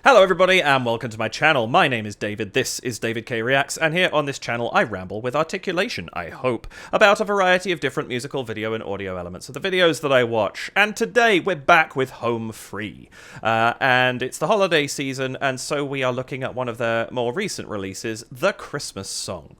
Hello everybody and welcome to my channel. My name is David, this is David K Reacts, and here on this channel I ramble with articulation, I hope, about a variety of different musical, video and audio elements of the videos that I watch. And today we're back with Home Free. And it's the holiday season, and so we are looking at one of their more recent releases, The Christmas Song,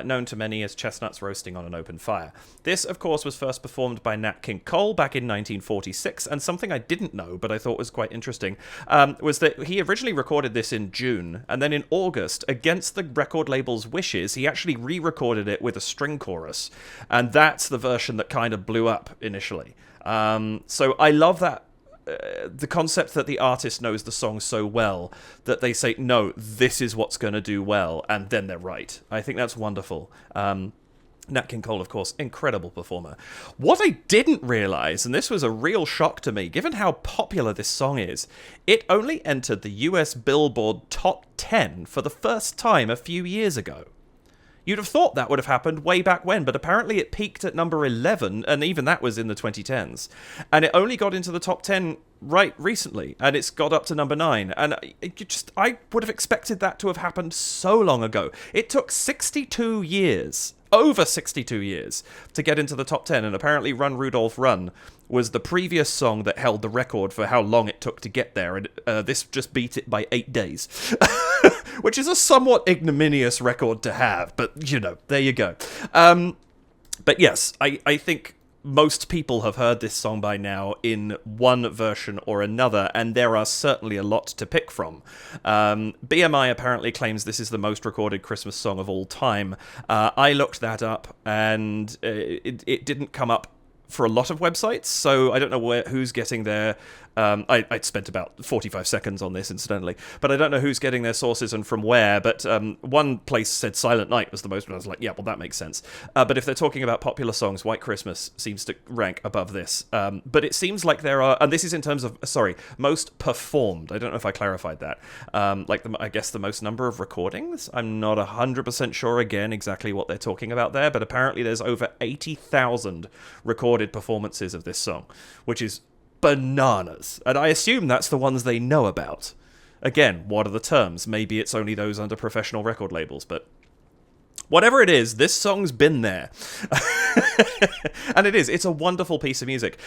known to many as Chestnuts Roasting on an Open Fire. This, of course, was first performed by Nat King Cole back in 1946, and something I didn't know, but I thought was quite interesting, was that he originally recorded this in June, and then in August, against the record label's wishes, he actually re-recorded it with a string chorus, and that's the version that kind of blew up initially. So I love that, the concept that the artist knows the song so well that they say, no, this is what's going to do well, and then they're right. I think that's wonderful. Nat King Cole, of course, incredible performer. What I didn't realise, and this was a real shock to me, given how popular this song is, it only entered the US Billboard Top 10 for the first time a few years ago. You'd have thought that would have happened way back when, but apparently it peaked at number 11, and even that was in the 2010s. And it only got into the top 10 right recently, and it's got up to number 9. And I would have expected that to have happened so long ago. It took 62 years, over 62 years, to get into the top 10, and apparently Run, Rudolph, Run was the previous song that held the record for how long it took to get there, and this just beat it by 8 days. Which is a somewhat ignominious record to have, but, you know, there you go. But yes, I think most people have heard this song by now in one version or another, and there are certainly a lot to pick from. BMI apparently claims this is the most recorded Christmas song of all time. I looked that up, and it didn't come up for a lot of websites, so I don't know who's getting their... I spent about 45 seconds on this, incidentally, but I don't know who's getting their sources and from where, but one place said Silent Night was the most, and I was like, yeah, well, that makes sense. But if they're talking about popular songs, White Christmas seems to rank above this. But it seems like there are, and this is in terms of, most performed. I don't know if I clarified that. I guess the most number of recordings? I'm not 100% sure, again, exactly what they're talking about there, but apparently there's over 80,000 recorded performances of this song, which is bananas. And I assume that's the ones they know about. Again, what are the terms? Maybe it's only those under professional record labels, but whatever it is, this song's been there. And it's a wonderful piece of music.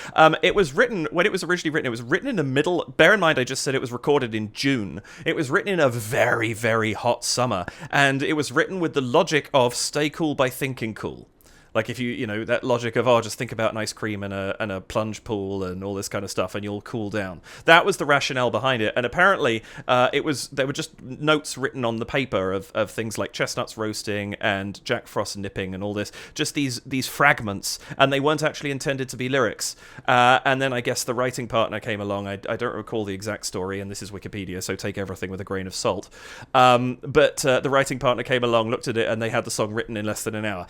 It was written, when it was originally written, it was written in the middle, bear in mind I just said it was recorded in June. It was written in a very, very hot summer, and it was written with the logic of stay cool by thinking cool. Like if you know, that logic of, just think about an ice cream and a plunge pool and all this kind of stuff and you'll cool down. That was the rationale behind it. And apparently there were just notes written on the paper of things like Chestnuts Roasting and Jack Frost Nipping and all this, just these fragments, and they weren't actually intended to be lyrics. And then I guess the writing partner came along. I don't recall the exact story, and this is Wikipedia, so take everything with a grain of salt. But the writing partner came along, looked at it, and they had the song written in less than an hour.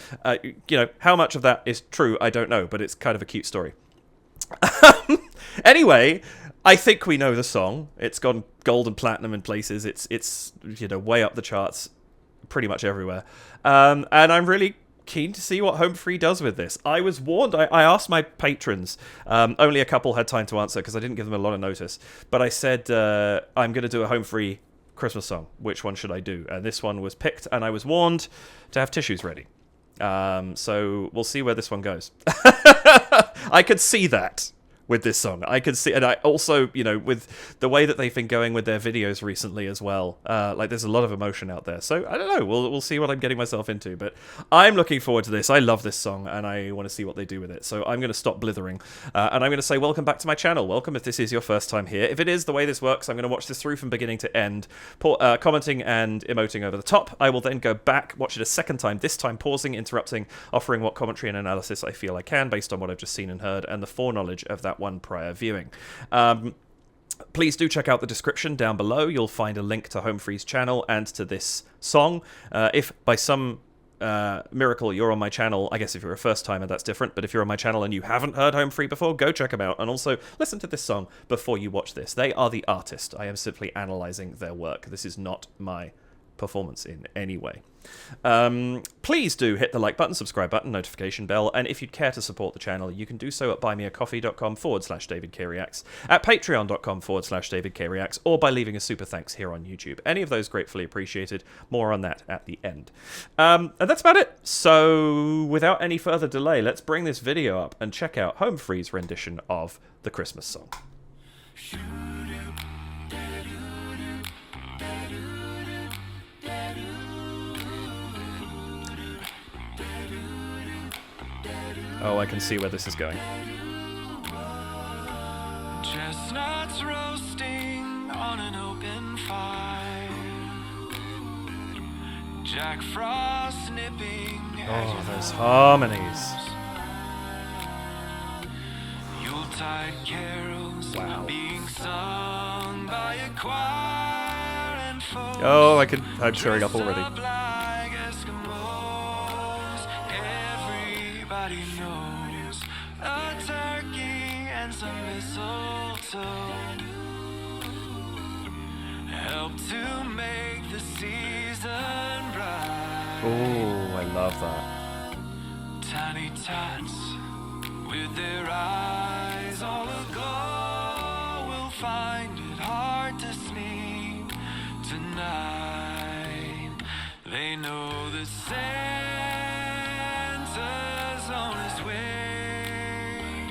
How much of that is true, I don't know, but it's kind of a cute story. Anyway, I think we know the song. It's gone gold and platinum in places. It's way up the charts, pretty much everywhere. And I'm really keen to see what Home Free does with this. I was warned. I asked my patrons. Only a couple had time to answer because I didn't give them a lot of notice. But I said, I'm going to do a Home Free Christmas song. Which one should I do? And this one was picked, and I was warned to have tissues ready. So we'll see where this one goes. I could see that with this song. I could see, and I also, with the way that they've been going with their videos recently as well, there's a lot of emotion out there. So I don't know. We'll see what I'm getting myself into, but I'm looking forward to this. I love this song, and I want to see what they do with it. So I'm going to stop blithering, and I'm going to say welcome back to my channel. Welcome if this is your first time here. If it is, the way this works, I'm going to watch this through from beginning to end, commenting and emoting over the top. I will then go back, watch it a second time, this time pausing, interrupting, offering what commentary and analysis I feel I can based on what I've just seen and heard, and the foreknowledge of that one prior viewing. Please do check out the description down below. You'll find a link to Home Free's channel and to this song. If by some miracle you're on my channel, I guess if you're a first timer that's different, but if you're on my channel and you haven't heard Home Free before, go check them out, and also listen to this song before you watch this. They are the artist. I am simply analysing their work. This is not my performance in any way. Please do hit the like button, subscribe button, notification bell, and if you'd care to support the channel, you can do so at buymeacoffee.com/DavidKReacts, at patreon.com/DavidKReacts, or by leaving a super thanks here on YouTube. Any of those gratefully appreciated. More on that at the end. And that's about it. So, without any further delay, let's bring this video up and check out Home Free's rendition of the Christmas song. Oh, I can see where this is going. Chestnuts roasting on an open fire. Jack Frost nipping. Oh, those harmonies. Yuletide carols being sung by a choir and folks. Oh, I'm tearing up already. Like Eskimos. Everybody knows a turkey and some mistletoe help to make the season bright. Oh, I love that. Tiny tots with their eyes all aglow will find it hard to sleep tonight. They know the Santa's on his way.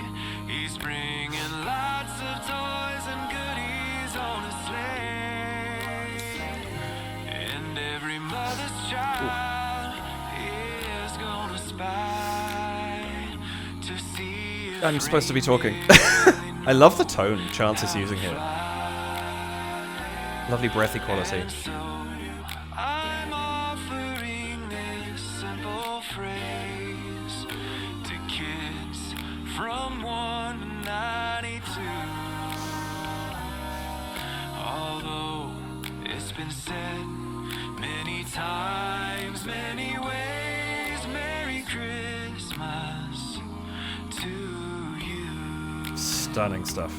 He's bringing lots of toys and goodies on a sleigh. And every mother's child is gonna spy to see if I'm supposed to be talking. I love the tone Chance is using here. Lovely breathy quality. so I'm offering this simple phrase to kids from 1 to 92. Although it's been said many times, many ways, Merry Christmas to you. Stunning stuff.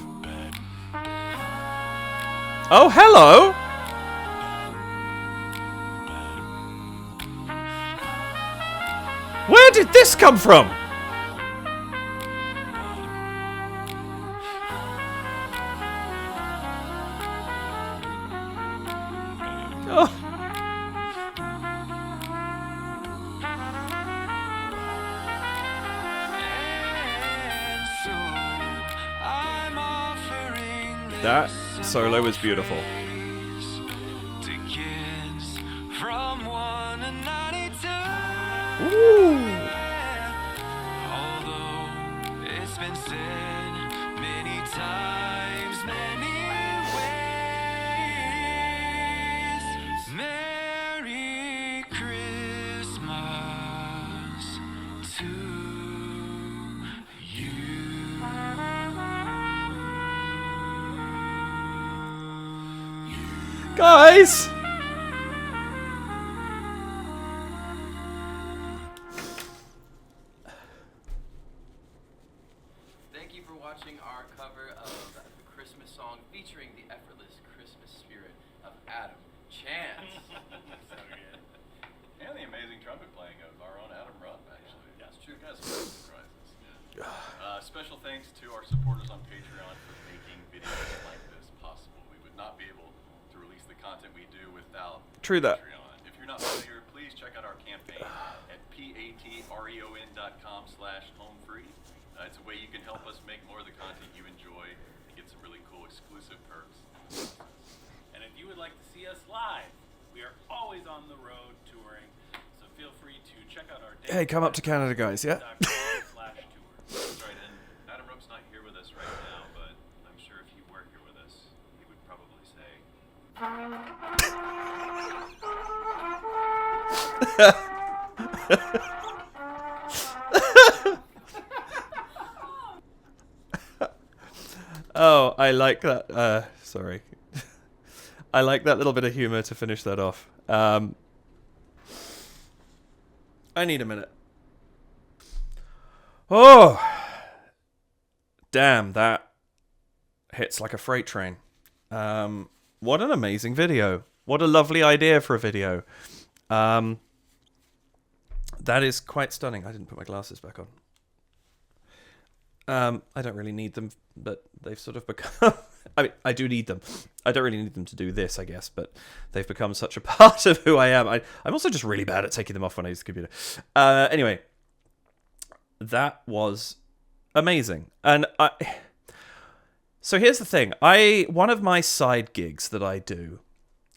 Oh, hello! Where did this come from? Oh. And so I'm offering That solo is beautiful. to kids from 1 to 92. Ooh. Although it's been said many times, many ways, Merry Christmas to you. Guys! Thank you for watching our cover of the Christmas song featuring the effortless Christmas spirit of Adam Chance. So good. And the amazing trumpet playing of our own Adam Rupp, actually. Yeah, it's true. Guys, some surprises. Special thanks to our supporters on Patreon for making videos like this possible. We would not be able to release the content we do without True that. Patreon. If you're not familiar, please check out our campaign at patreon.com/homefree. It's a way you can help us make more of the content you enjoy and get some really cool exclusive perks. And if you would like to see us live, we are always on the road touring, so feel free to check out our Hey, come up to Canada, guys, yeah? dates.com/tour. That's right, and Adam Rupp's not here with us right now, but I'm sure if he were here with us, he would probably say, Oh, I like that. Sorry. I like that little bit of humor to finish that off. I need a minute. Oh! Damn, that hits like a freight train. What an amazing video. What a lovely idea for a video. That is quite stunning. I didn't put my glasses back on. I don't really need them, but they've sort of become... I mean, I do need them. I don't really need them to do this, I guess, but they've become such a part of who I am. I'm also just really bad at taking them off when I use the computer. Anyway, that was amazing. And so here's the thing. One of my side gigs that I do,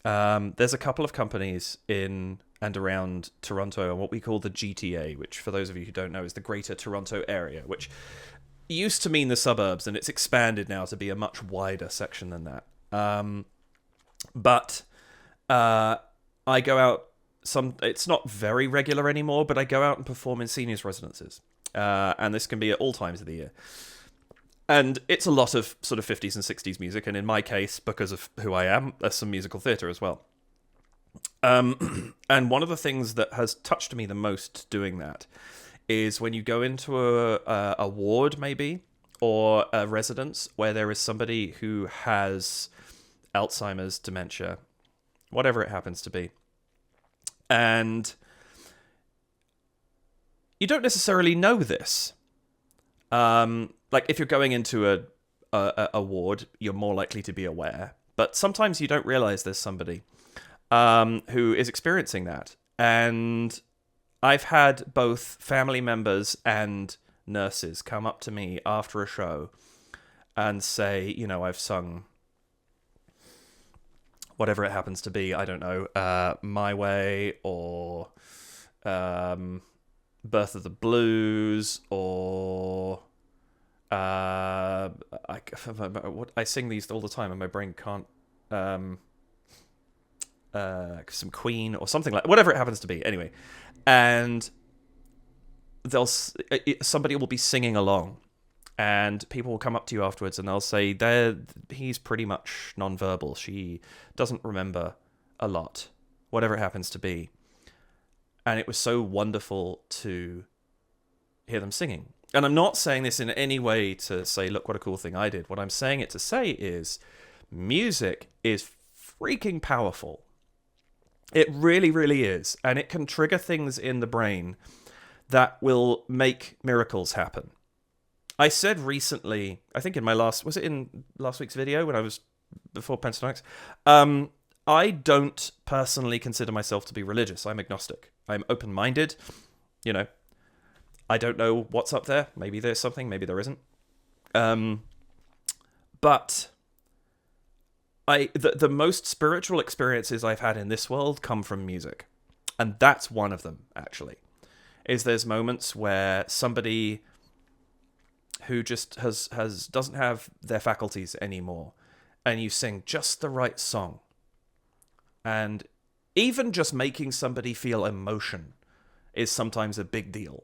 there's a couple of companies in and around Toronto and what we call the GTA, which for those of you who don't know is the Greater Toronto Area, which used to mean the suburbs, and it's expanded now to be a much wider section than that. But I go out it's not very regular anymore, but I go out and perform in seniors' residences. And this can be at all times of the year. And it's a lot of sort of 50s and 60s music, and in my case, because of who I am, there's some musical theatre as well. And one of the things that has touched me the most doing that is when you go into a ward, maybe, or a residence where there is somebody who has Alzheimer's, dementia, whatever it happens to be. And you don't necessarily know this. Like, if you're going into a ward, you're more likely to be aware. But sometimes you don't realize there's somebody who is experiencing that. And I've had both family members and nurses come up to me after a show and say, you know, I've sung whatever it happens to be, I don't know, My Way, or Birth of the Blues, or I sing these all the time and my brain can't, some Queen or something like, whatever it happens to be, anyway. And somebody will be singing along, and people will come up to you afterwards and they'll say, he's pretty much nonverbal. She doesn't remember a lot, whatever it happens to be. And it was so wonderful to hear them singing. And I'm not saying this in any way to say, look what a cool thing I did. What I'm saying it to say is music is freaking powerful. It really, really is. And it can trigger things in the brain that will make miracles happen. I said recently, I think in my was it in last week's video when I was before Pentatonics? I don't personally consider myself to be religious. I'm agnostic. I'm open-minded. You know, I don't know what's up there. Maybe there's something, maybe there isn't. But the most spiritual experiences I've had in this world come from music. And that's one of them, actually. Is there's moments where somebody who just doesn't have their faculties anymore, and you sing just the right song. And even just making somebody feel emotion is sometimes a big deal.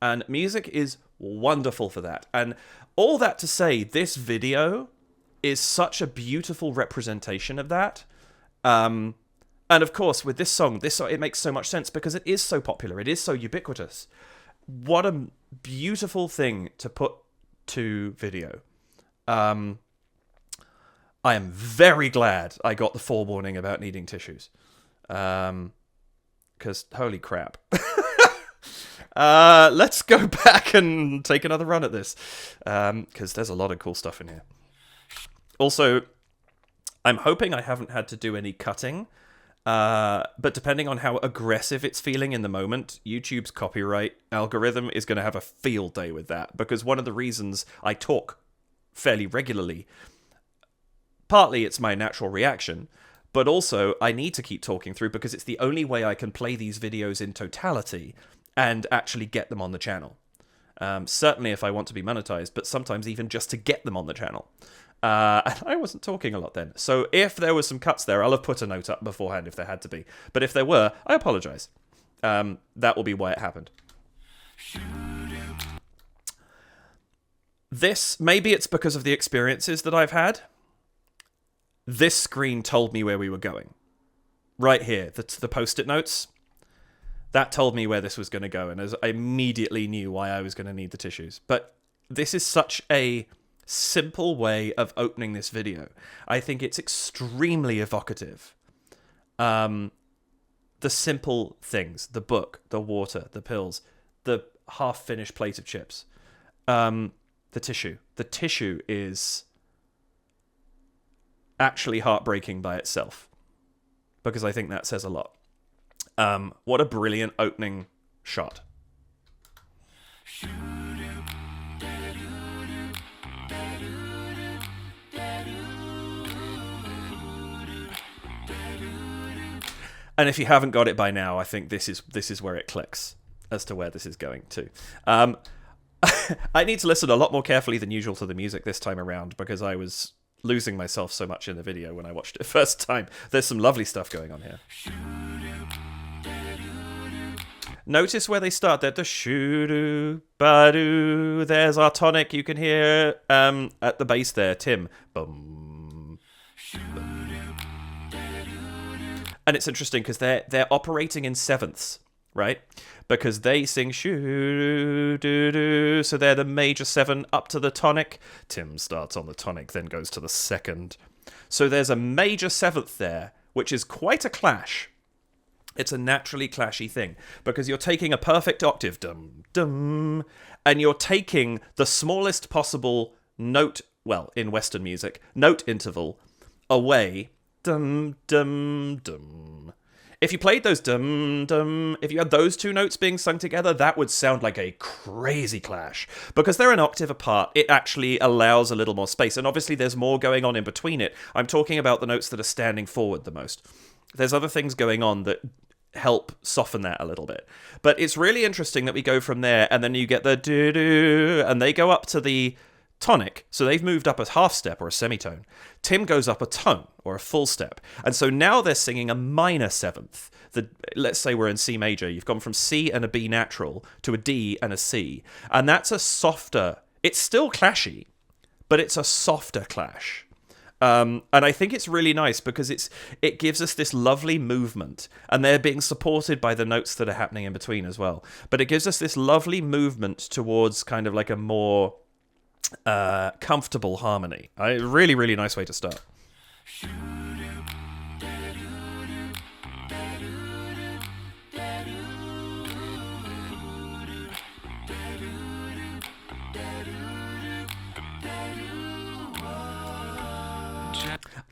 And music is wonderful for that. And all that to say, this video is such a beautiful representation of that. And of course, with this song, it makes so much sense because it is so popular. It is so ubiquitous. What a beautiful thing to put to video. I am very glad I got the forewarning about needing tissues. Because holy crap. Let's go back and take another run at this. Because there's a lot of cool stuff in here. Also, I'm hoping I haven't had to do any cutting. But depending on how aggressive it's feeling in the moment, YouTube's copyright algorithm is going to have a field day with that. Because one of the reasons I talk fairly regularly, partly it's my natural reaction, but also I need to keep talking through because it's the only way I can play these videos in totality and actually get them on the channel. Certainly if I want to be monetized, but sometimes even just to get them on the channel. And I wasn't talking a lot then. So if there was some cuts there, I'll have put a note up beforehand if there had to be. But if there were, I apologize. That will be why it happened. Maybe it's because of the experiences that I've had. This screen told me where we were going. Right here, the post-it notes. That told me where this was going to go, and I immediately knew why I was going to need the tissues. But this is such a simple way of opening this video. I think it's extremely evocative. The simple things, the book, the water, the pills, the half-finished plate of chips, the tissue. The tissue is actually heartbreaking by itself, because I think that says a lot. What a brilliant opening shot. And if you haven't got it by now, I think this is where it clicks as to where this is going to. I need to listen a lot more carefully than usual to the music this time around, because I was losing myself so much in the video when I watched it first time. There's some lovely stuff going on here. Notice where they start. They're the shoo-doo, ba-doo. There's our tonic. You can hear at the bass there, Tim. Bum. And it's interesting because they're operating in sevenths, right? Because they sing shoo-doo-doo-doo, so they're the major seven up to the tonic. Tim starts on the tonic, then goes to the second. So there's a major seventh there, which is quite a clash. It's a naturally clashy thing, because you're taking a perfect octave, dum, dum, and you're taking the smallest possible note, well, in Western music, note interval, away, dum, dum, dum. If you played those dum, dum, if you had those two notes being sung together, that would sound like a crazy clash. Because they're an octave apart, it actually allows a little more space, and obviously there's more going on in between it. I'm talking about the notes that are standing forward the most. There's other things going on that help soften that a little bit. But it's really interesting that we go from there, and then you get the do-do, and they go up to the tonic, so they've moved up a half step or a semitone. Tim goes up a tone or a full step, and so now they're singing a minor seventh. Let's say we're in C major. You've gone from C and a B natural to a D and a C, and that's a softer. It's still clashy, but it's a softer clash. And I think it's really nice because it gives us this lovely movement, and they're being supported by the notes that are happening in between as well. But it gives us this lovely movement towards kind of like a more comfortable harmony. Really, really nice way to start.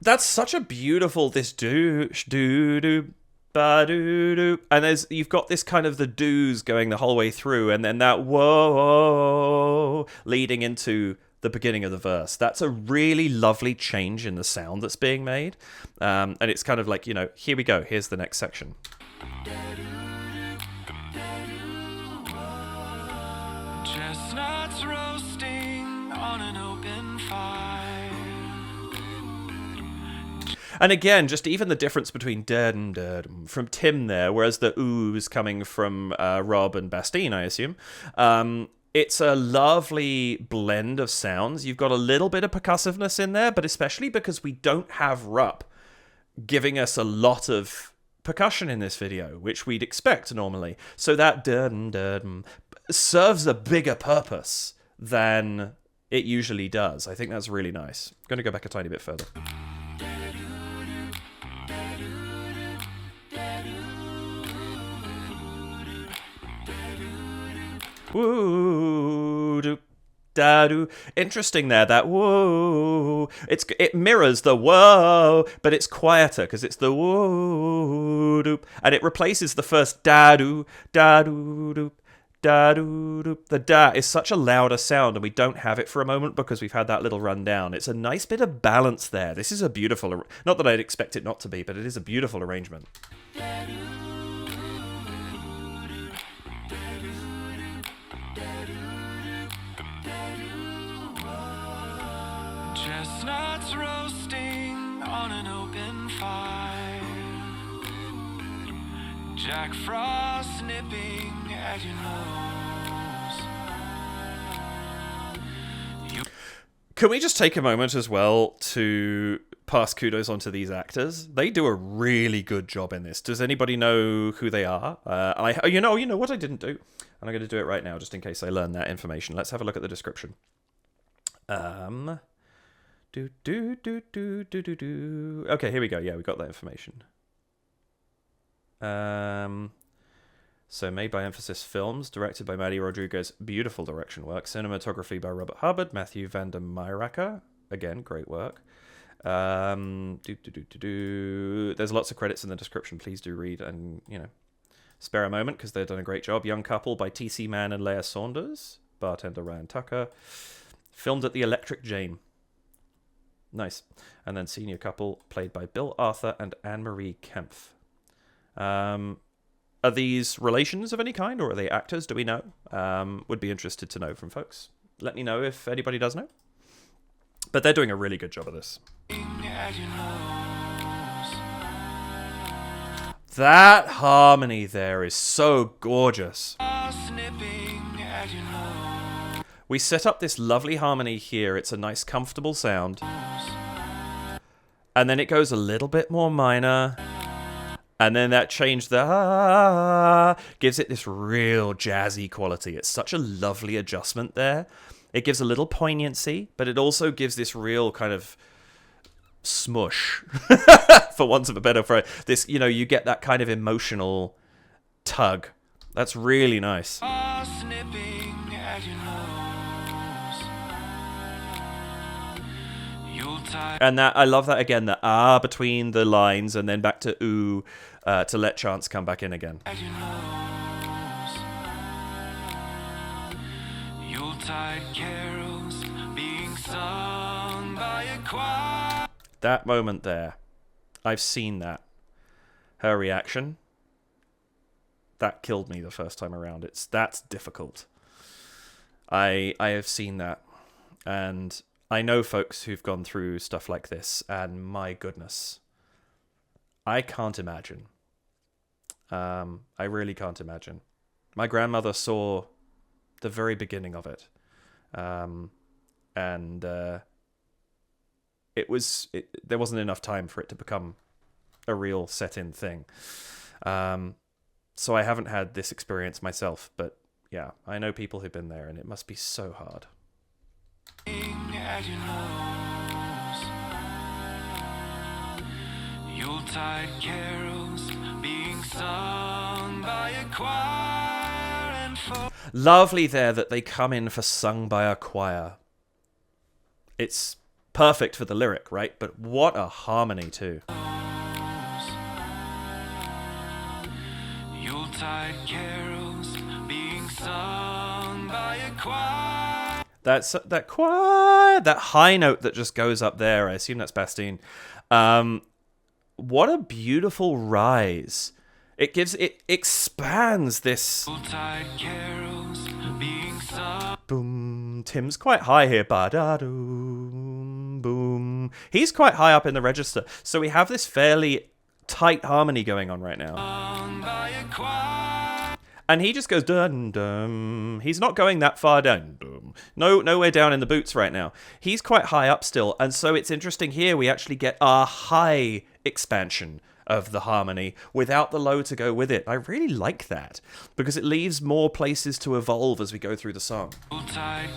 That's such a beautiful, this do do ba do do, and you've got this kind of the do's going the whole way through, and then that whoa leading into the beginning of the verse. That's a really lovely change in the sound that's being made, and it's kind of like, you know, here we go. Here's the next section. Chestnuts roasting on an open fire. And again, just even the difference between dun, dun, from Tim there, whereas the ooh's coming from Rob and Bastien, I assume. It's a lovely blend of sounds. You've got a little bit of percussiveness in there, but especially because we don't have Rupp giving us a lot of percussion in this video, which we'd expect normally. So that dun, dun, serves a bigger purpose than it usually does. I think that's really nice. I'm going to go back a tiny bit further. Woo doo da doo. Interesting there, that whoa. It mirrors the whoa, but it's quieter because it's the whoa doop, and it replaces the first da doo doop. Da doo doop. The da is such a louder sound, and we don't have it for a moment because we've had that little rundown. It's a nice bit of balance there. This is a beautiful, not that I'd expect it not to be, but it is a beautiful arrangement. Chestnuts roasting on an open fire. Jack Frost nipping at your nose. Can we just take a moment as well to pass kudos onto these actors? They do a really good job in this. Does anybody know who they are? You know what I didn't do? And I'm going to do it right now just in case I learn that information. Let's have a look at the description. Okay, here we go. Yeah, we got that information. So made by Emphasis Films, directed by Maddie Rodriguez, beautiful direction work. Cinematography by Robert Hubbard, Matthew van der Meiraker, again, great work. There's lots of credits in the description, please do read and, spare a moment because they've done a great job. Young Couple by T.C. Mann and Leah Saunders, bartender Ryan Tucker. Filmed at the Electric Jane. Nice. And then Senior Couple, played by Bill Arthur and Anne-Marie Kempf. Are these relations of any kind, or are they actors? Do we know? Would be interested to know from folks. Let me know if anybody does know. But they're doing a really good job of this. That harmony there is so gorgeous. We set up this lovely harmony here. It's a nice, comfortable sound. And then it goes a little bit more minor. And then that change, gives it this real jazzy quality. It's such a lovely adjustment there. It gives a little poignancy, but it also gives this real kind of smush, for want of a better phrase. This, you get that kind of emotional tug. That's really nice. And that, I love that again, the between the lines and then back to ooh, to let chants come back in again. That moment there, I've seen that. Her reaction, that killed me the first time around. That's difficult. I have seen that, and I know folks who've gone through stuff like this, and my goodness, I can't imagine. I really can't imagine. My grandmother saw the very beginning of it, and there wasn't enough time for it to become a real set-in thing. So I haven't had this experience myself, but yeah, I know people who've been there, and it must be so hard. Yuletide carols being sung by a choir and lovely there that they come in for sung by a choir. It's perfect for the lyric, right? But what a harmony too. Yuletide carols being sung by a choir. That choir, that high note that just goes up there. I assume that's Bastien. What a beautiful rise. It expands this. Boom. Tim's quite high here. Ba-da-doom. Boom. He's quite high up in the register. So we have this fairly tight harmony going on right now. And he just goes dun dun. He's not going that far down. Dum. Nowhere down in the boots right now. He's quite high up still, and so it's interesting here. We actually get a high expansion of the harmony without the low to go with it. I really like that because it leaves more places to evolve as we go through the song.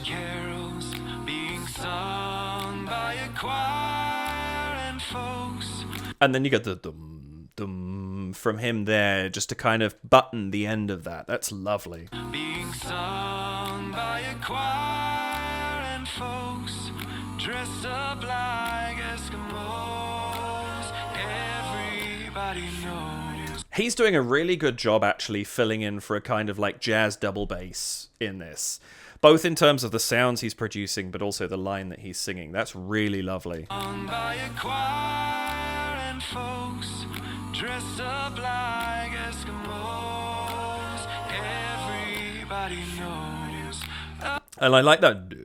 Carols being sung by a choir and folks. And then you get the dum dum from him there, just to kind of button the end of that. That's lovely. Being sung by a choir and folks dressed up like Eskimos. Everybody knows. He's doing a really good job actually filling in for a kind of like jazz double bass in this. Both in terms of the sounds he's producing, but also the line that he's singing. That's really lovely. Sung by a choir and folks dressed up like Eskimos, everybody knows. And I like that.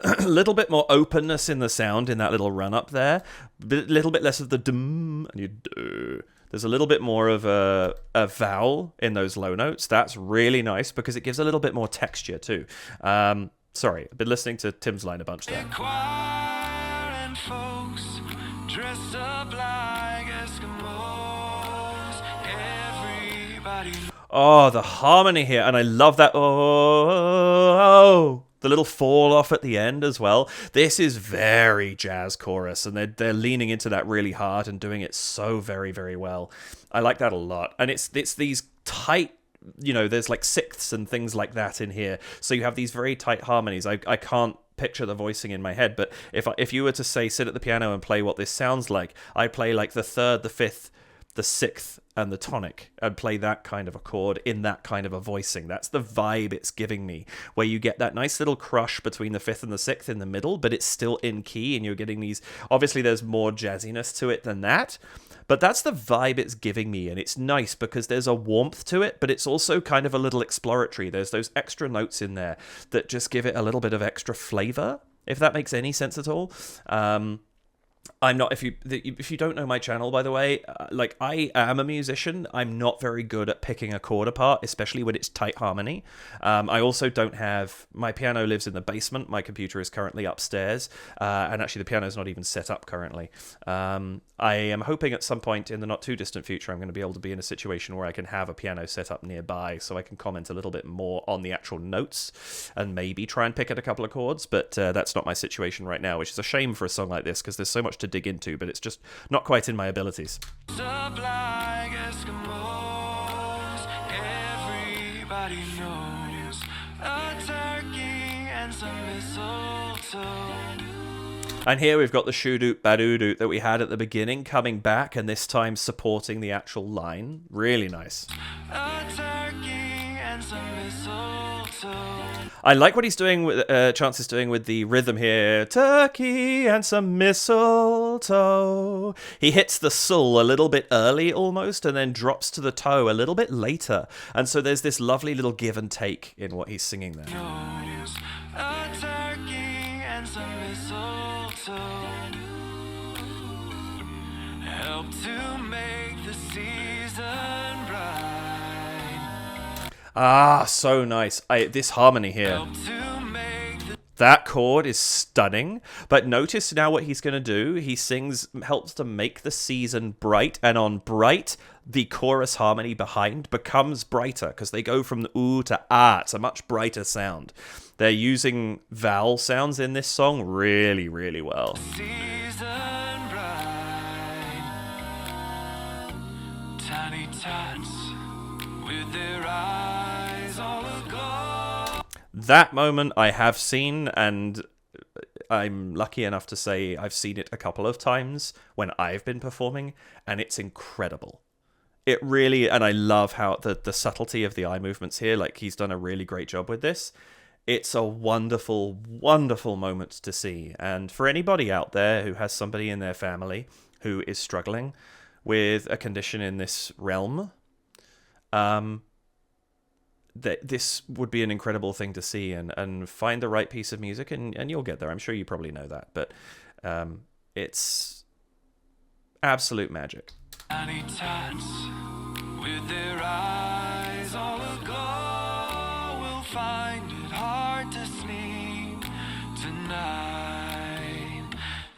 A little bit more openness in the sound in that little run up there. A little bit less of the dum, and you do. There's a little bit more of a vowel in those low notes. That's really nice because it gives a little bit more texture too. Sorry, I've been listening to Tim's line a bunch there. Choir and folks dressed up like Eskimos, everybody. Oh, the harmony here, and I love that. Oh, The little fall off at the end as well. This is very jazz chorus, and they're leaning into that really hard and doing it so very, very well. I like that a lot. And it's these tight, you know, there's like sixths and things like that in here. So you have these very tight harmonies. I can't picture the voicing in my head, but if you were to say sit at the piano and play what this sounds like, I play like the third, the fifth, the sixth, and the tonic, and play that kind of a chord in that kind of a voicing. That's the vibe it's giving me, where you get that nice little crush between the fifth and the sixth in the middle, but it's still in key, and you're getting these, obviously there's more jazziness to it than that, but that's the vibe it's giving me, and it's nice because there's a warmth to it, but it's also kind of a little exploratory. There's those extra notes in there that just give it a little bit of extra flavor, if that makes any sense at all. I'm not, if you don't know my channel, by the way, like, I am a musician. I'm not very good at picking a chord apart, especially when it's tight harmony. I also don't have, my piano lives in the basement. My computer is currently upstairs, and actually the piano's not even set up currently. I am hoping at some point in the not too distant future I'm going to be able to be in a situation where I can have a piano set up nearby, so I can comment a little bit more on the actual notes and maybe try and pick at a couple of chords, but that's not my situation right now, which is a shame for a song like this because there's so much to dig into, but it's just not quite in my abilities. Up like Eskimos, everybody knows a turkey and some mistletoe. And here we've got the shoo-doot ba-doo-doot that we had at the beginning coming back, and this time supporting the actual line. Really nice. A turkey and some mistletoe. I like what he's doing with Chance is doing with the rhythm here. Turkey and some mistletoe. He hits the sul a little bit early almost, and then drops to the toe a little bit later. And so there's this lovely little give and take in what he's singing there. Knows a turkey and some mistletoe help to make the season bright. Ah, so nice. This harmony here. Help to make the That chord is stunning, but notice now what he's going to do. He helps to make the season bright, and on bright, the chorus harmony behind becomes brighter because they go from the ooh to ah. It's a much brighter sound. They're using vowel sounds in this song really, really well. season bright. Tiny tots with their eyes all aglow. That moment I have seen, and I'm lucky enough to say I've seen it a couple of times when I've been performing, and it's incredible. It really, and I love how the subtlety of the eye movements here, like he's done a really great job with this. It's a wonderful, wonderful moment to see. And for anybody out there who has somebody in their family who is struggling with a condition in this realm, this would be an incredible thing to see, and find the right piece of music, and you'll get there. I'm sure you probably know that, but it's absolute magic. Tiny tots with their eyes all aglow will find it hard to sleep tonight.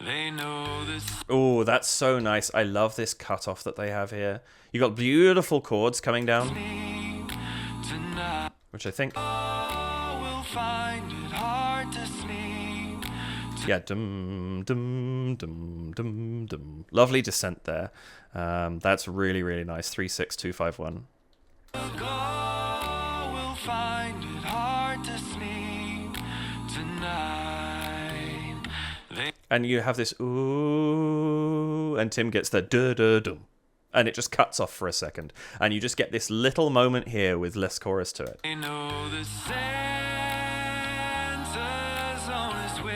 They know this. Oh, that's so nice. I love this cutoff that they have here. You got beautiful chords coming down, Tonight which I think, will find it hard to sleep. yeah, dum dum dum dum dum. Lovely descent there. That's really, really nice. 3-6-2-5-1. Will find it hard to sleep tonight. And you have this ooh, and Tim gets the duh duh dum, and it just cuts off for a second, and you just get this little moment here with less chorus to it. They know the Santa's on his way.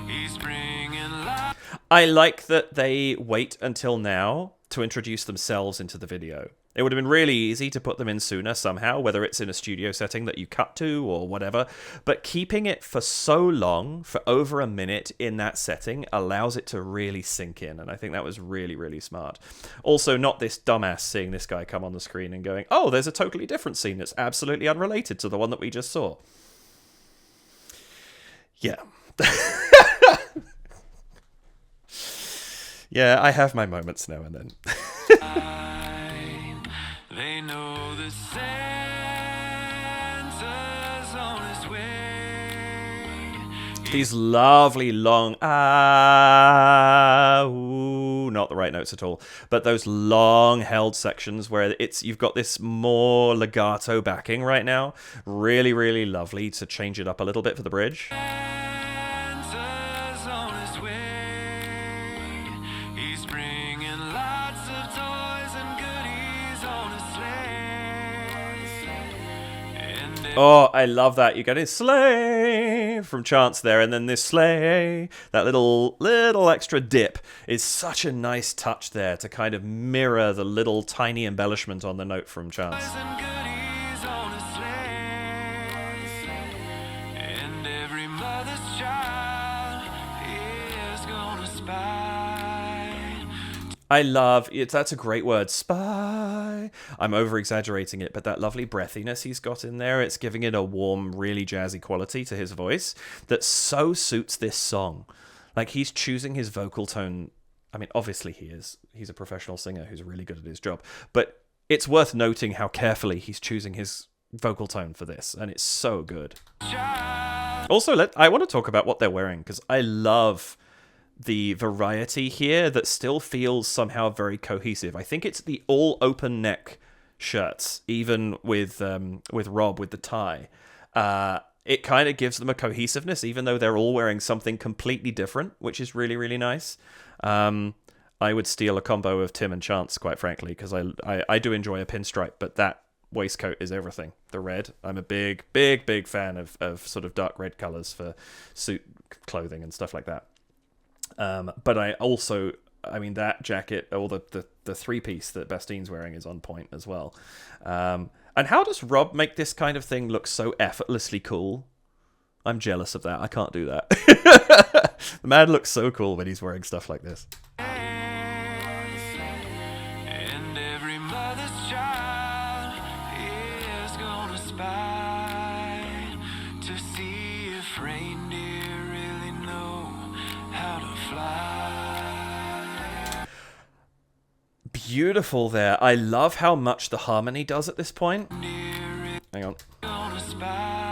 He's bringing light. I like that they wait until now to introduce themselves into the video. It would have been really easy to put them in sooner somehow, whether it's in a studio setting that you cut to or whatever, but keeping it for so long, for over a minute in that setting, allows it to really sink in, and I think that was really, really smart. Also, not this dumbass seeing this guy come on the screen and going, oh, there's a totally different scene that's absolutely unrelated to the one that we just saw. Yeah. Yeah, I have my moments now and then. They know the Santa's on his way. These lovely long ah, ooh, not the right notes at all, but those long held sections where you've got this more legato backing right now. Really, really lovely to change it up a little bit for the bridge. Santa's on his way. He's bringing lots of toys and goodies on his sleigh. And Oh, I love that. You get a sleigh from Chance there, and then this sleigh, that little extra dip is such a nice touch there to kind of mirror the little tiny embellishment on the note from Chance. and goodies on his sleigh. And every mother's child is gonna spy. I love it. That's a great word, spy. I'm over-exaggerating it, but that lovely breathiness he's got in there, it's giving it a warm, really jazzy quality to his voice that so suits this song. Like, he's choosing his vocal tone. I mean, obviously he is. He's a professional singer who's really good at his job. But it's worth noting how carefully he's choosing his vocal tone for this, and it's so good. Also, I want to talk about what they're wearing, because I love the variety here that still feels somehow very cohesive. I think it's the all open neck shirts, even with Rob with the tie. It kind of gives them a cohesiveness, even though they're all wearing something completely different, which is really, really nice. I would steal a combo of Tim and Chance, quite frankly, because I do enjoy a pinstripe, but that waistcoat is everything. The red. I'm a big, big, big fan of sort of dark red colors for suit clothing and stuff like that. But I also, I mean, that jacket, or the three-piece that Bastien's wearing is on point as well. And how does Rob make this kind of thing look so effortlessly cool? I'm jealous of that. I can't do that. The man looks so cool when he's wearing stuff like this. And every mother's child is gonna spy to see if reindeer really know how to fly. Beautiful there. I love how much the harmony does at this point. Hang on. Gonna spy.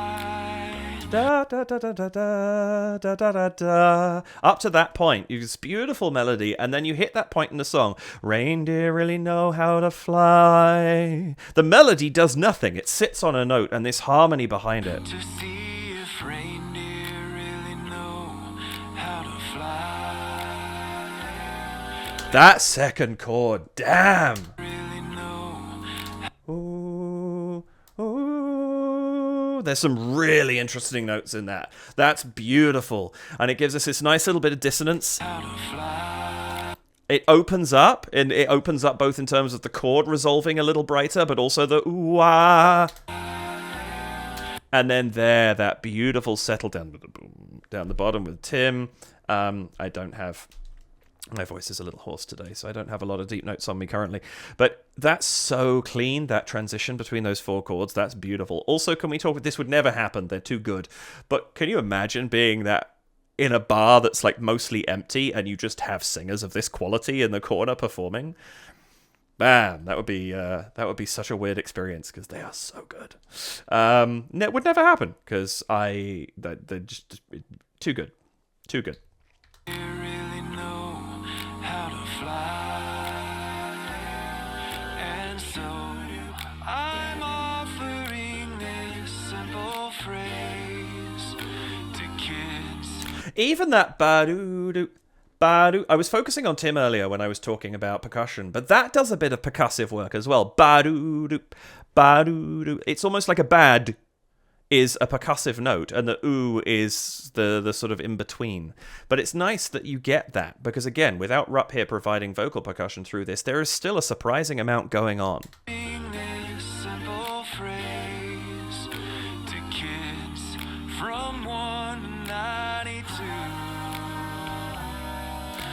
Da, da, da, da, da, da, da, da, da, da. Up to that point, it's beautiful melody, and then you hit that point in the song. Reindeer really know how to fly. The melody does nothing. It sits on a note, and this harmony behind it. To see if reindeer really know how to fly. That second chord, damn. Really know. Ooh, ooh. There's some really interesting notes in that. That's beautiful. And it gives us this nice little bit of dissonance. It opens up, and it opens up both in terms of the chord resolving a little brighter, but also the ooh-ah. And then there, that beautiful settle down the bottom with Tim. I don't have... My voice is a little hoarse today, so I don't have a lot of deep notes on me currently. But that's so clean, that transition between those four chords. That's beautiful. Also, can we talk... This would never happen. They're too good. But can you imagine being that in a bar that's like mostly empty and you just have singers of this quality in the corner performing? Man, that would be such a weird experience because they are so good. It would never happen because they're just too good. Too good. Really know how to fly. And so I'm offering this simple phrase to kids. Even that ba-doo-doo, ba-doo. I was focusing on Tim earlier when I was talking about percussion, but that does a bit of percussive work as well. Ba-doo-doo, ba-doo-doo. It's almost like a bad is a percussive note, and the ooh is the sort of in-between. But it's nice that you get that, because again, without Rupp here providing vocal percussion through this, there is still a surprising amount going on. This simple phrase to kids from 1 to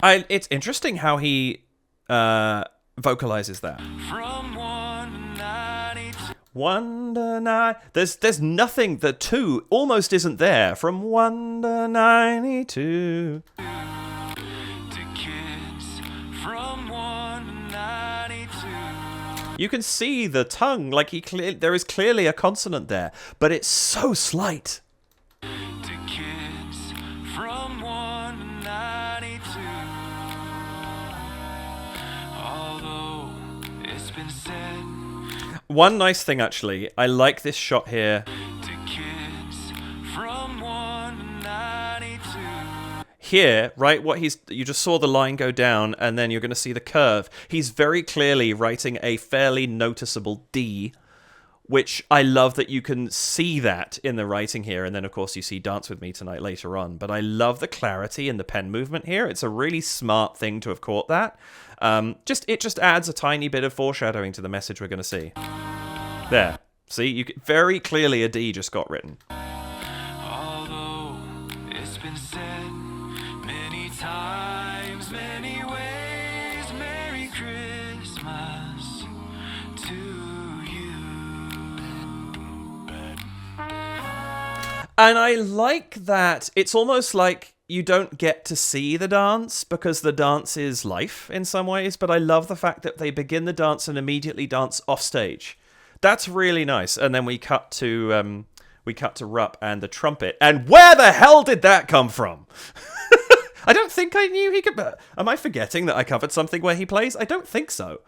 92. It's interesting how he vocalizes that. From 1 to 92. 1 to 9. There's nothing. The 2 almost isn't there. From 1 to 92. To kids from 1 to 92. You can see the tongue, like there is clearly a consonant there, but it's so slight. To kids been said One nice thing, actually, I like this shot here. to kids from 1 to 92. Here, right, you just saw the line go down, and then you're going to see the curve. He's very clearly writing a fairly noticeable D, which I love that you can see that in the writing here. And then, of course, you see Dance With Me Tonight later on. But I love the clarity in the pen movement here. It's a really smart thing to have caught that. It just adds a tiny bit of foreshadowing to the message we're going to see. There. See, very clearly a D just got written. Although it's been said many times, many ways, Merry Christmas to you. And I like that. It's almost like you don't get to see the dance because the dance is life in some ways, but I love the fact that they begin the dance and immediately dance off stage. That's really nice. And then we cut to Rupp and the trumpet. And where the hell did that come from? I don't think I knew he could... Am I forgetting that I covered something where he plays? I don't think so.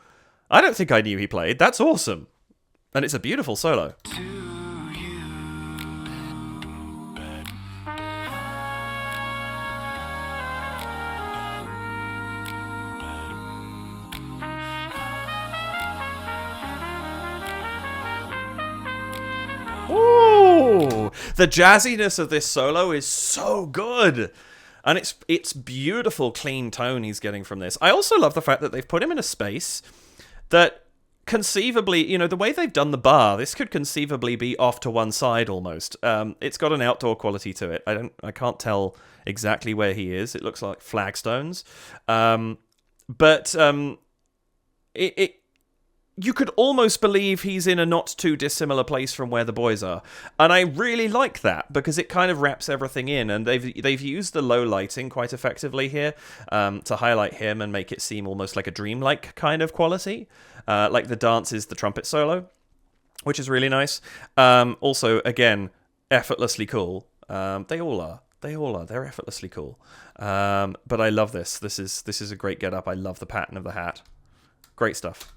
I don't think I knew he played. That's awesome. And it's a beautiful solo. Ooh, the jazziness of this solo is so good. And it's beautiful, clean tone he's getting from this. I also love the fact that they've put him in a space that conceivably, the way they've done the bar, this could conceivably be off to one side almost. It's got an outdoor quality to it. I can't tell exactly where he is. It looks like flagstones. You could almost believe he's in a not too dissimilar place from where the boys are. And I really like that because it kind of wraps everything in. And they've used the low lighting quite effectively here to highlight him and make it seem almost like a dreamlike kind of quality. Like the dance is the trumpet solo, which is really nice. Also, again, effortlessly cool. They all are. They're effortlessly cool. But I love this. This is a great get-up. I love the pattern of the hat. Great stuff.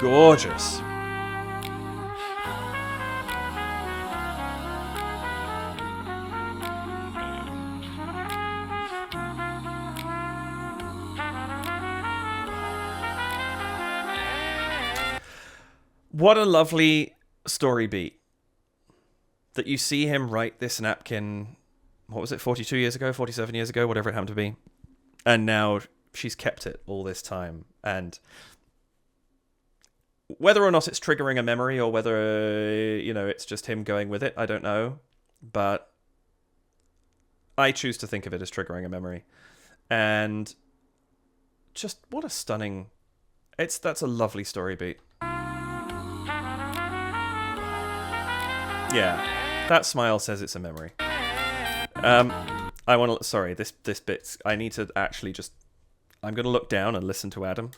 Gorgeous. What a lovely story beat. That you see him write this napkin, what was it, 42 years ago, 47 years ago, whatever it happened to be. And now she's kept it all this time. And whether or not it's triggering a memory or whether, it's just him going with it, I don't know. But I choose to think of it as triggering a memory. And just what a stunning... That's a lovely story beat. Yeah, that smile says it's a memory. Sorry, this bit, I need to actually just... I'm going to look down and listen to Adam.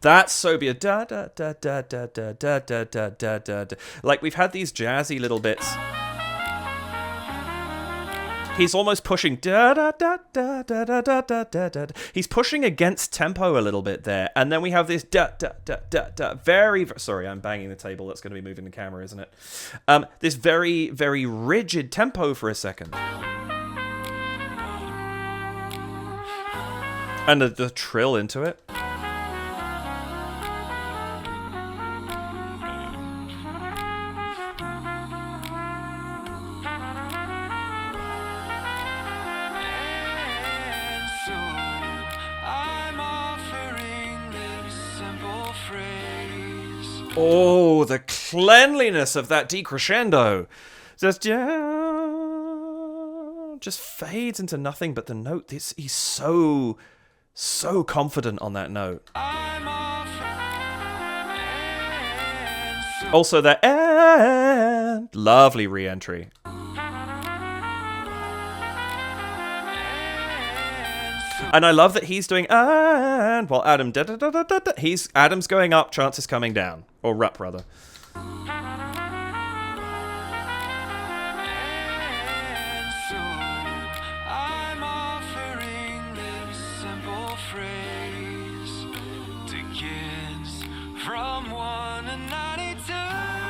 That's so beautiful. Da da da da da da da da da da da. Like we've had these jazzy little bits. He's almost pushing da da da da da da da da da da. He's pushing against tempo a little bit there, and then we have this da da da da da. Very sorry, I'm banging the table. That's going to be moving the camera, isn't it? This very very rigid tempo for a second, and the trill into it. Oh, the cleanliness of that decrescendo. Just fades into nothing but the note. He's so confident on that note. Also, that and lovely re-entry. And I love that he's doing and while Adam Adam's going up, Chance is coming down, or Rupp rather. And so I'm offering this simple phrase to kids from 1 to 92. Yeah.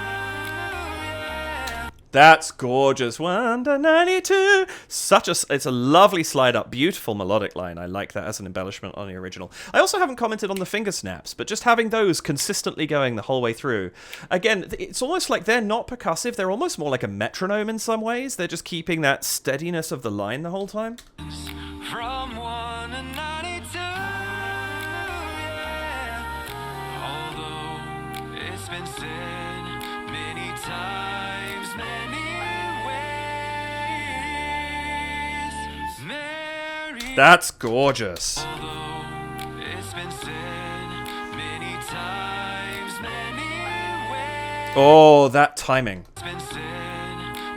That's gorgeous. 1 to 92. It's a lovely slide up, beautiful melodic line. I like that as an embellishment on the original. I also haven't commented on the finger snaps, but just having those consistently going the whole way through. Again, it's almost like they're not percussive. They're almost more like a metronome in some ways. They're just keeping that steadiness of the line the whole time. From 1 to 92, yeah. Although it's been said many times, many ways, Mary. That's gorgeous. Although it's been said many times, many ways. Oh, that timing. It's been said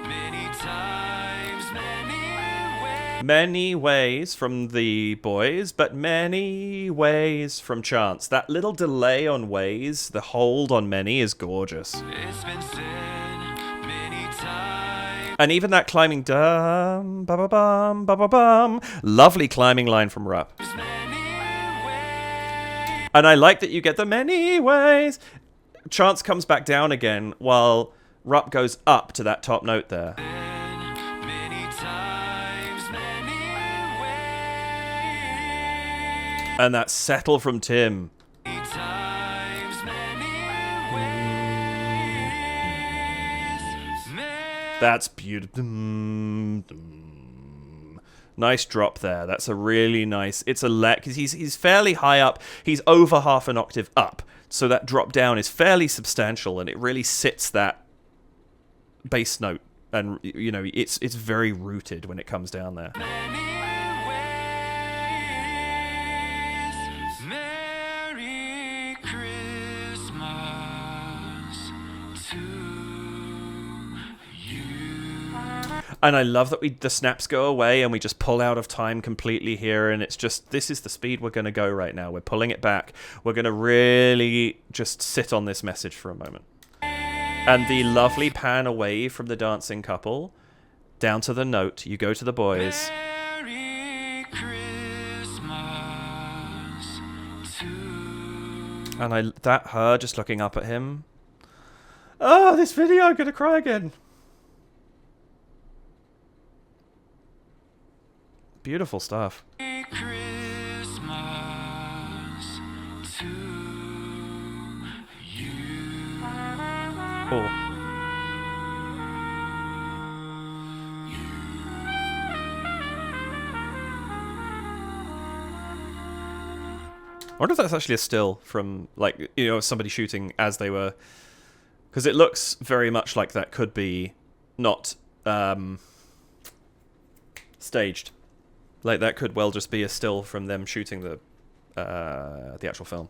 many times, many ways. Many ways from the boys, but many ways from Chance. That little delay on ways, the hold on many is gorgeous. It's been said many times. And even that climbing dum ba ba bum ba ba bum, lovely climbing line from Rupp. And I like that you get the many ways. Chance comes back down again while Rupp goes up to that top note there. Many times, many ways. And that settle from Tim. Many times, many ways. That's beautiful. Nice drop there. That's a really nice. It's a because he's fairly high up. He's over half an octave up, so that drop down is fairly substantial, and it really sits that bass note. And you know, it's very rooted when it comes down there. Merry Christmas to you. And I love that the snaps go away and we just pull out of time completely here, and it's just, this is the speed we're going to go right now. We're pulling it back. We're going to really just sit on this message for a moment. And the lovely pan away from the dancing couple down to the note. You go to the boys. Merry Christmas to And that her just looking up at him. Oh, this video, I'm going to cry again. Beautiful stuff. Christmas to you. Cool. I wonder if that's actually a still from, like, you know, somebody shooting as they were... Because it looks very much like that could be not staged. Like, that could well just be a still from them shooting the actual film.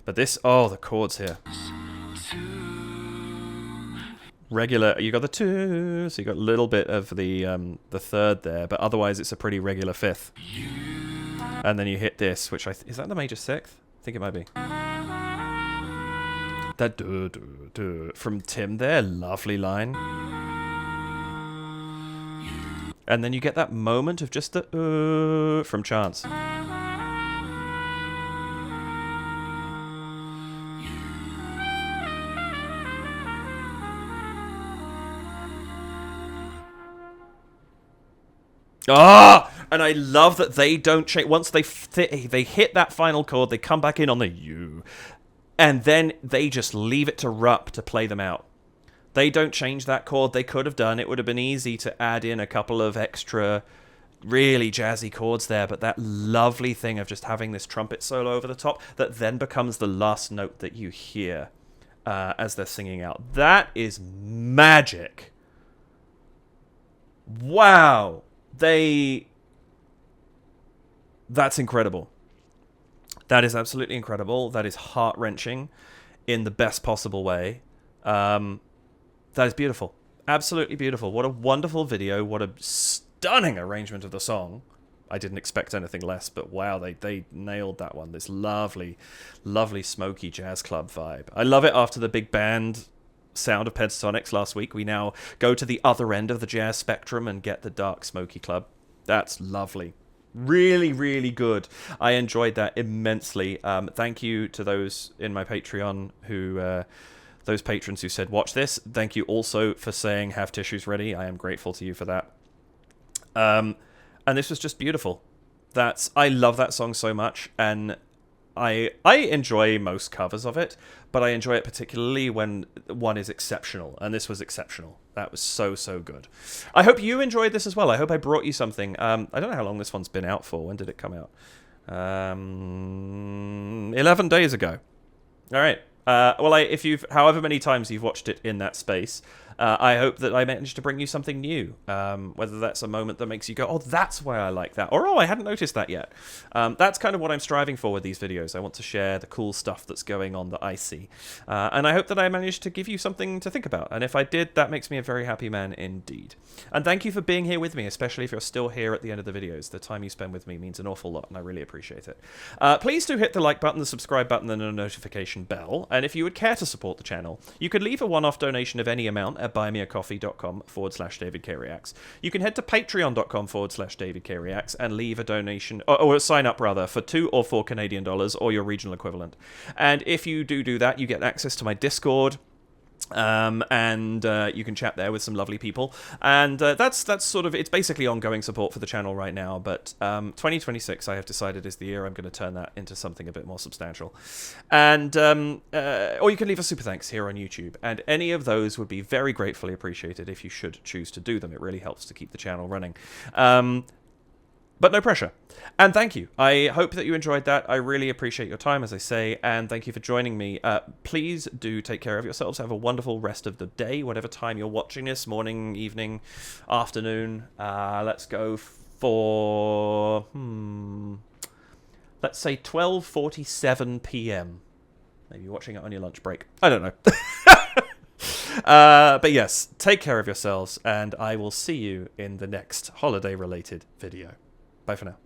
But this... Oh, the chords here. Regular... You got the two, so you got a little bit of the third there, but otherwise it's a pretty regular fifth. And then you hit this, which is that the major sixth? I think it might be. That do from Tim there, lovely line. And then you get that moment of just the from Chance. Ah! And I love that they don't change. Once they hit that final chord, they come back in on the U. And then they just leave it to Rupp to play them out. They don't change that chord. They could have done. It would have been easy to add in a couple of extra really jazzy chords there. But that lovely thing of just having this trumpet solo over the top that then becomes the last note that you hear as they're singing out. That is magic. Wow. That's incredible. That is absolutely incredible. That is heart-wrenching in the best possible way. That is beautiful. Absolutely beautiful. What a wonderful video. What a stunning arrangement of the song. I didn't expect anything less, but wow, they nailed that one. This lovely, lovely smoky jazz club vibe. I love it after the big band sound of Pentatonics last week. We now go to the other end of the jazz spectrum and get the dark smoky club. That's lovely. Really, really good. I enjoyed that immensely. Thank you to those in my Patreon who... those patrons who said, watch this. Thank you also for saying, have tissues ready. I am grateful to you for that. And this was just beautiful. I love that song so much, and I enjoy most covers of it, but I enjoy it particularly when one is exceptional, and this was exceptional. That was so, so good. I hope you enjoyed this as well. I hope I brought you something. I don't know how long this one's been out for. When did it come out? 11 days ago. All right. However many times you've watched it in that space, I hope that I managed to bring you something new. Whether that's a moment that makes you go, oh, that's why I like that, or oh, I hadn't noticed that yet. That's kind of what I'm striving for with these videos. I want to share the cool stuff that's going on that I see. And I hope that I managed to give you something to think about. And if I did, that makes me a very happy man indeed. And thank you for being here with me, especially if you're still here at the end of the videos. The time you spend with me means an awful lot, and I really appreciate it. Please do hit the like button, the subscribe button, and the notification bell. And if you would care to support the channel, you could leave a one-off donation of any amount at buymeacoffee.com/DavidKReacts. You can head to patreon.com/DavidKReacts and leave a donation, or sign up rather, for $2 or $4 Canadian or your regional equivalent. And if you do that, you get access to my Discord. And you can chat there with some lovely people, and that's sort of, it's basically ongoing support for the channel right now, but 2026 I have decided is the year I'm going to turn that into something a bit more substantial. And or you can leave a super thanks here on YouTube, and any of those would be very gratefully appreciated if you should choose to do them. It really helps to keep the channel running. But no pressure. And thank you. I hope that you enjoyed that. I really appreciate your time, as I say, and thank you for joining me. Please do take care of yourselves. Have a wonderful rest of the day, whatever time you're watching this, morning, evening, afternoon. Let's go for, let's say 12:47 p.m. Maybe you're watching it on your lunch break. I don't know. But yes, take care of yourselves, and I will see you in the next holiday-related video. Bye for now.